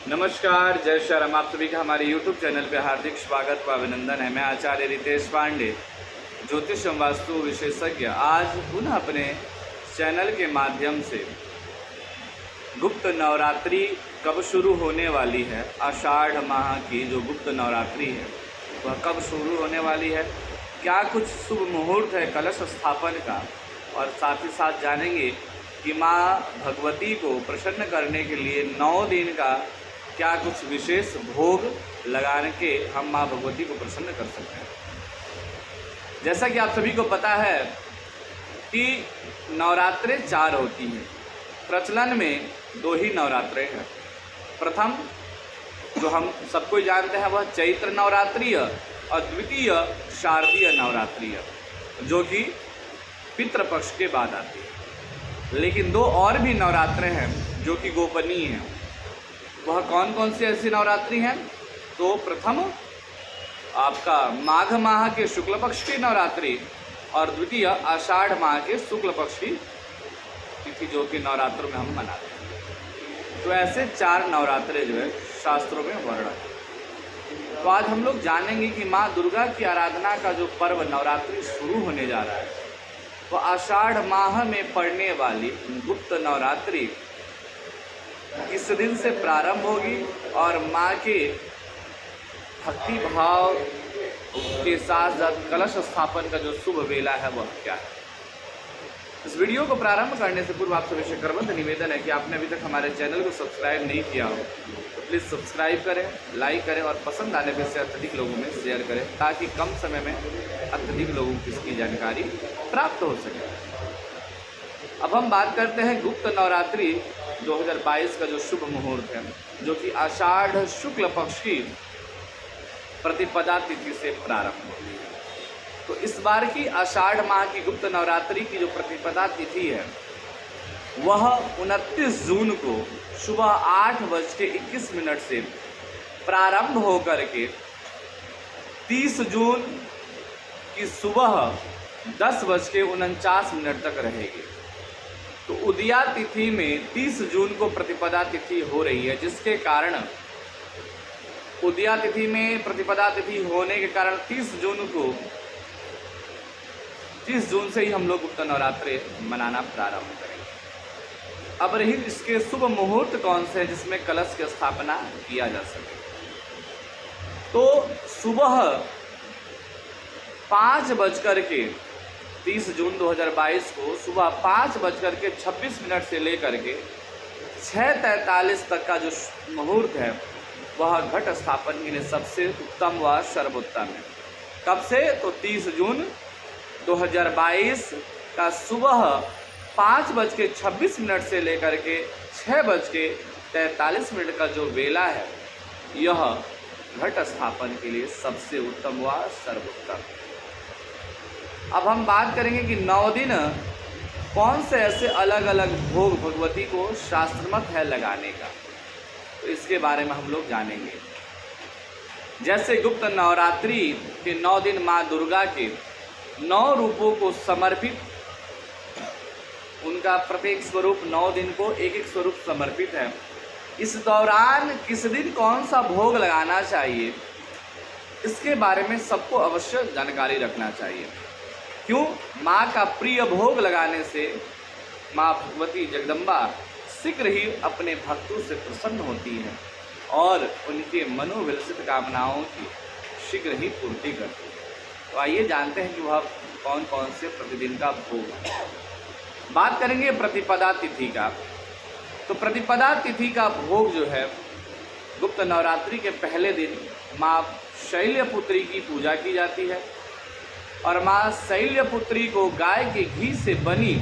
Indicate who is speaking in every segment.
Speaker 1: नमस्कार, जय श्री राम। आप सभी का हमारे YouTube चैनल पे हार्दिक स्वागत व अभिनंदन है। मैं आचार्य रितेश पांडे, ज्योतिष एवं वास्तु विशेषज्ञ, आज पुनः अपने चैनल के माध्यम से गुप्त नवरात्रि कब शुरू होने वाली है, आषाढ़ माह की जो गुप्त नवरात्रि है वह कब शुरू होने वाली है, क्या कुछ शुभ मुहूर्त है कलश स्थापन का, और साथ ही साथ जानेंगे कि माँ भगवती को प्रसन्न करने के लिए 9 दिन का क्या कुछ विशेष भोग लगाने के हम माँ भगवती को प्रसन्न कर सकते हैं। जैसा कि आप सभी को पता है कि नवरात्रें 4 होती हैं। प्रचलन में 2 ही नवरात्रें हैं। प्रथम जो हम सबको जानते हैं वह चैत्र नवरात्रि और द्वितीय शारदीय नवरात्रि है, जो कि पितृपक्ष के बाद आती है। लेकिन 2 और भी नवरात्रें हैं जो कि गोपनीय हैं। वह कौन कौन सी ऐसी नवरात्रि हैं? तो प्रथम आपका माघ माह के शुक्ल पक्ष की नवरात्रि और द्वितीय आषाढ़ माह के शुक्ल पक्ष की तिथि, जो कि नवरात्रों में हम मनाते हैं। तो ऐसे 4 नवरात्रे जो है शास्त्रों में वर्णन है। तो आज हम लोग जानेंगे कि माँ दुर्गा की आराधना का जो पर्व नवरात्रि शुरू होने जा रहा है वो आषाढ़ माह में पड़ने वाली गुप्त नवरात्रि किस दिन से प्रारंभ होगी और माँ के भक्ति भाव के साथ साथ कलश स्थापन का जो शुभ वेला है वह क्या है। इस वीडियो को प्रारंभ करने से पूर्व आप सभी से करबद्ध निवेदन है कि आपने अभी तक हमारे चैनल को सब्सक्राइब नहीं किया हो तो प्लीज़ सब्सक्राइब करें, लाइक करें और पसंद आने पर से अत्यधिक लोगों में शेयर करें, ताकि कम समय में अत्यधिक लोगों को इसकी जानकारी प्राप्त हो सके। अब हम बात करते हैं गुप्त नवरात्रि 2022 का जो शुभ मुहूर्त है, जो कि आषाढ़ शुक्ल पक्ष की प्रतिपदा तिथि से प्रारंभ होती है। तो इस बार की आषाढ़ माह की गुप्त नवरात्रि की जो प्रतिपदा तिथि है वह 29 जून को सुबह 8:21 से प्रारंभ होकर के 30 जून की सुबह 10:49 तक रहेगी। तो उदया तिथि में 30 जून को प्रतिपदा तिथि हो रही है, जिसके कारण उदया तिथि में प्रतिपदा तिथि होने के कारण 30 जून से ही हम लोग गुप्त नवरात्रि मनाना प्रारंभ करेंगे। अब रही इसके शुभ मुहूर्त कौन से हैं जिसमें कलश की स्थापना किया जा सके। तो सुबह 30 जून 2022 को सुबह 5:26 से लेकर के 6:43 तक का जो मुहूर्त है वह घट स्थापन के लिए सबसे उत्तम व सर्वोत्तम है। कब से? तो 30 जून 2022 का सुबह 5:26 से लेकर के 6:43 का जो वेला है यह घट स्थापन के लिए सबसे उत्तम व सर्वोत्तम है। अब हम बात करेंगे कि 9 दिन कौन से ऐसे अलग अलग भोग भगवती को शास्त्रमत है लगाने का, तो इसके बारे में हम लोग जानेंगे। जैसे गुप्त नवरात्रि के 9 दिन माँ दुर्गा के 9 रूपों को समर्पित, उनका प्रत्येक स्वरूप 9 दिन को एक एक स्वरूप समर्पित है। इस दौरान किस दिन कौन सा भोग लगाना चाहिए, इसके बारे में सबको अवश्य जानकारी रखना चाहिए। क्यों? माँ का प्रिय भोग लगाने से माँ भगवती जगदम्बा शीघ्र ही अपने भक्तों से प्रसन्न होती है और उनके मनोविलसित कामनाओं की शीघ्र ही पूर्ति करती है। तो आइए जानते हैं कि वह कौन कौन से प्रतिदिन का भोग है। बात करेंगे प्रतिपदा तिथि का। तो प्रतिपदा तिथि का भोग जो है, गुप्त नवरात्रि के पहले दिन माँ शैल्यपुत्री की पूजा की जाती है और माँ शैल्यपुत्री को गाय के घी से बनी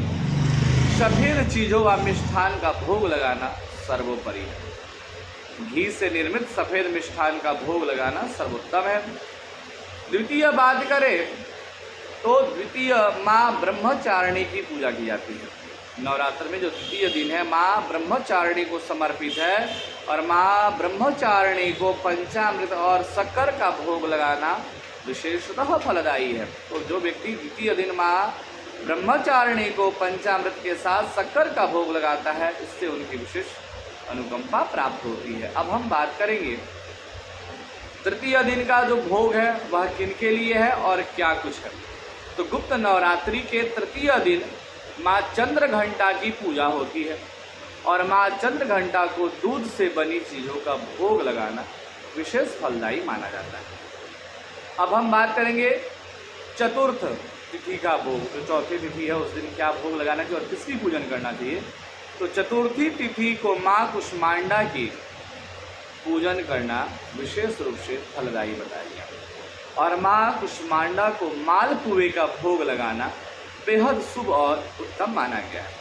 Speaker 1: सफ़ेद चीज़ों व मिष्ठान का भोग लगाना सर्वोपरि है। घी से निर्मित सफ़ेद मिष्ठान का भोग लगाना सर्वोत्तम है। द्वितीय बात करें तो द्वितीय माँ ब्रह्मचारिणी की पूजा की जाती है। नवरात्र में जो द्वितीय दिन है माँ ब्रह्मचारिणी को समर्पित है और माँ ब्रह्मचारिणी को पंचामृत और शक्कर का भोग लगाना विशेषतः फलदायी है। तो जो व्यक्ति द्वितीय दिन माँ ब्रह्मचारिणी को पंचामृत के साथ शक्कर का भोग लगाता है, इससे उनकी विशेष अनुकंपा प्राप्त होती है। अब हम बात करेंगे तृतीय दिन का जो भोग है वह किनके लिए है और क्या कुछ है। तो गुप्त नवरात्रि के तृतीय दिन माँ चंद्रघंटा की पूजा होती है और माँ चंद्रघंटा को दूध से बनी चीज़ों का भोग लगाना विशेष फलदायी माना जाता है। अब हम बात करेंगे चतुर्थ तिथि का भोग। जो चौथी तिथि है उस दिन क्या भोग लगाना चाहिए और किसकी पूजन करना चाहिए। तो चतुर्थी तिथि को माँ कुष्मांडा की पूजन करना विशेष रूप से फलदायी बताया गया और माँ कुष्मांडा को मालपुए का भोग लगाना बेहद शुभ और उत्तम माना गया है।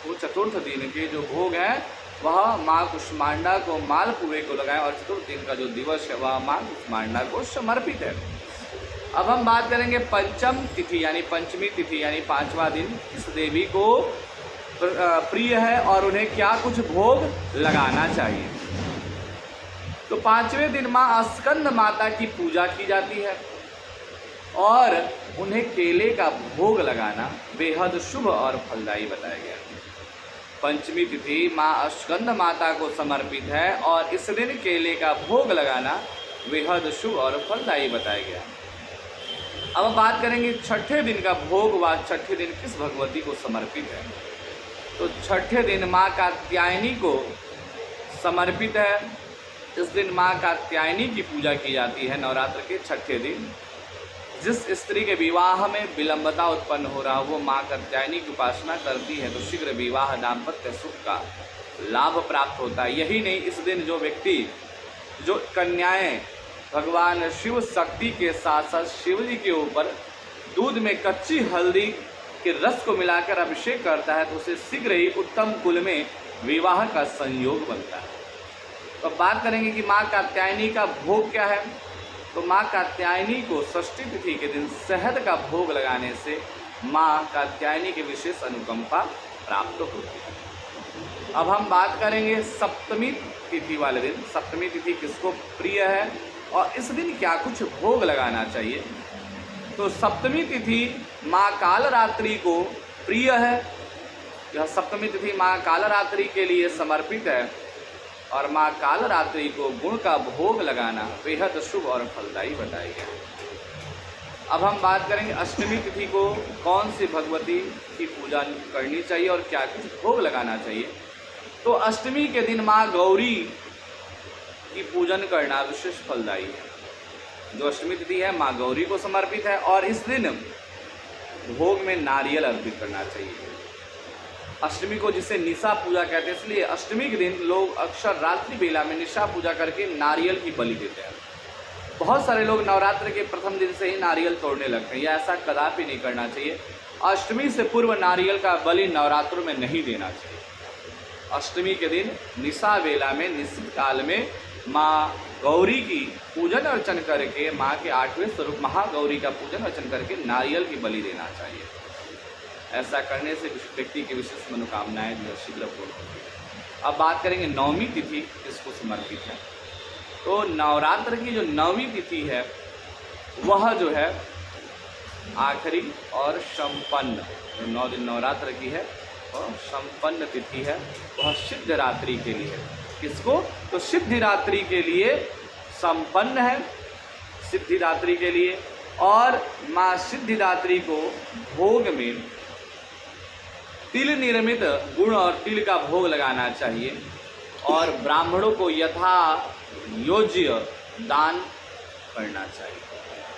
Speaker 1: वो चतुर्थ दिन के जो भोग है वह माँ कुष्मांडा को मालपुए को लगाएं और चतुर्थ दिन का जो दिवस है वह माँ कुष्मांडा को समर्पित है। अब हम बात करेंगे पंचम तिथि यानी पंचमी तिथि यानी पांचवा दिन इस देवी को प्रिय है और उन्हें क्या कुछ भोग लगाना चाहिए। तो पांचवें दिन माँ स्कंद माता की पूजा की जाती है और उन्हें केले का भोग लगाना बेहद शुभ और फलदायी बताया गया। पंचमी तिथि माँ स्कंद माता को समर्पित है और इस दिन केले का भोग लगाना बेहद शुभ और फलदायी बताया गया। अब बात करेंगे छठे दिन का भोग व छठे दिन किस भगवती को समर्पित है। तो छठे दिन माँ कात्यायनी को समर्पित है। इस दिन माँ कात्यायनी की पूजा की जाती है। नवरात्र के छठे दिन जिस स्त्री के विवाह में विलंबता उत्पन्न हो रहा हो वो माँ कात्यायनी की उपासना करती है तो शीघ्र विवाह दाम्पत्य सुख का लाभ प्राप्त होता है। यही नहीं, इस दिन जो कन्याएं भगवान शिव शक्ति के साथ साथ शिव जी के ऊपर दूध में कच्ची हल्दी के रस को मिलाकर अभिषेक करता है तो उसे शीघ्र ही उत्तम कुल में विवाह का संयोग बनता है। तो बात करेंगे कि माँ कात्यायनी का भोग क्या है। तो माँ कात्यायनी को षष्ठी तिथि के दिन शहद का भोग लगाने से माँ कात्यायनी की विशेष अनुकंपा प्राप्त होती है। अब हम बात करेंगे सप्तमी तिथि वाले दिन। सप्तमी तिथि किसको प्रिय है और इस दिन क्या कुछ भोग लगाना चाहिए। तो सप्तमी तिथि माँ कालरात्रि को प्रिय है। यह सप्तमी तिथि माँ कालरात्रि के लिए समर्पित है और माँ कालरात्रि को गुण का भोग लगाना बेहद शुभ और फलदायी बताया गया। अब हम बात करेंगे अष्टमी तिथि को कौन सी भगवती की पूजा करनी चाहिए और क्या कुछ भोग लगाना चाहिए। तो अष्टमी के दिन माँ गौरी की पूजन करना विशेष फलदायी है। जो अष्टमी तिथि है माँ गौरी को समर्पित है और इस दिन भोग में नारियल अर्पित करना चाहिए। अष्टमी को जिसे निशा पूजा कहते हैं इसलिए अष्टमी के दिन लोग अक्सर रात्रि बेला में निशा पूजा करके नारियल की बलि देते हैं। बहुत सारे लोग नवरात्र के प्रथम दिन से ही नारियल तोड़ने लगते हैं। यह ऐसा कदापि नहीं करना चाहिए। अष्टमी से पूर्व नारियल का बलि नवरात्रों में नहीं देना चाहिए। अष्टमी के दिन निशा बेला में निश्चित काल में माँ गौरी की पूजन अर्चन करके माँ के 8वें स्वरूप महागौरी का पूजन अर्चन करके नारियल की बलि देना चाहिए। ऐसा करने से व्यक्ति की विशेष मनोकामनाएं जो शीघ्र पूर्ण होती है। अब बात करेंगे नवमी तिथि किसको समर्पित है। तो नवरात्र की जो नवमी तिथि है वह जो है आखिरी और संपन्न, जो 9 दिन नवरात्र की है और संपन्न तिथि है वह सिद्धिरात्रि के लिए है। किसको। तो सिद्धिरात्रि के लिए संपन्न है, सिद्धिरात्रि के लिए। और माँ सिद्धिदात्री को भोग में तिल निर्मित गुण और तिल का भोग लगाना चाहिए और ब्राह्मणों को यथा योज्य दान करना चाहिए।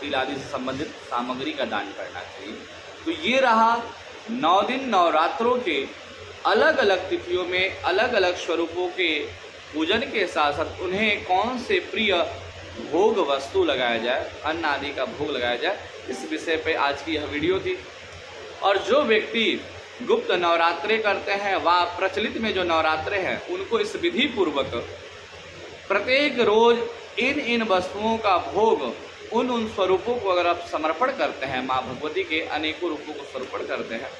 Speaker 1: तिल आदि से संबंधित सामग्री का दान करना चाहिए। तो ये रहा 9 दिन नवरात्रों के अलग अलग तिथियों में अलग अलग स्वरूपों के पूजन के साथ साथ उन्हें कौन से प्रिय भोग वस्तु लगाया जाए, अन्न आदि का भोग लगाया जाए, इस विषय पे आज की यह वीडियो थी। और जो व्यक्ति गुप्त नवरात्रे करते हैं व प्रचलित में जो नवरात्रे हैं उनको इस विधि पूर्वक प्रत्येक रोज इन वस्तुओं का भोग उन स्वरूपों को अगर आप समर्पण करते हैं, माँ भगवती के अनेकों रूपों को समर्पण करते हैं,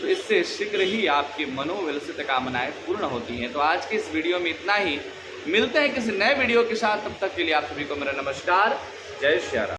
Speaker 1: तो इससे शीघ्र ही आपकी मनोविलसित कामनाएं पूर्ण होती हैं। तो आज के इस वीडियो में इतना ही। मिलते हैं किसी नए वीडियो के साथ, तब तक के लिए आप सभी को मेरा नमस्कार। जय श्री राम।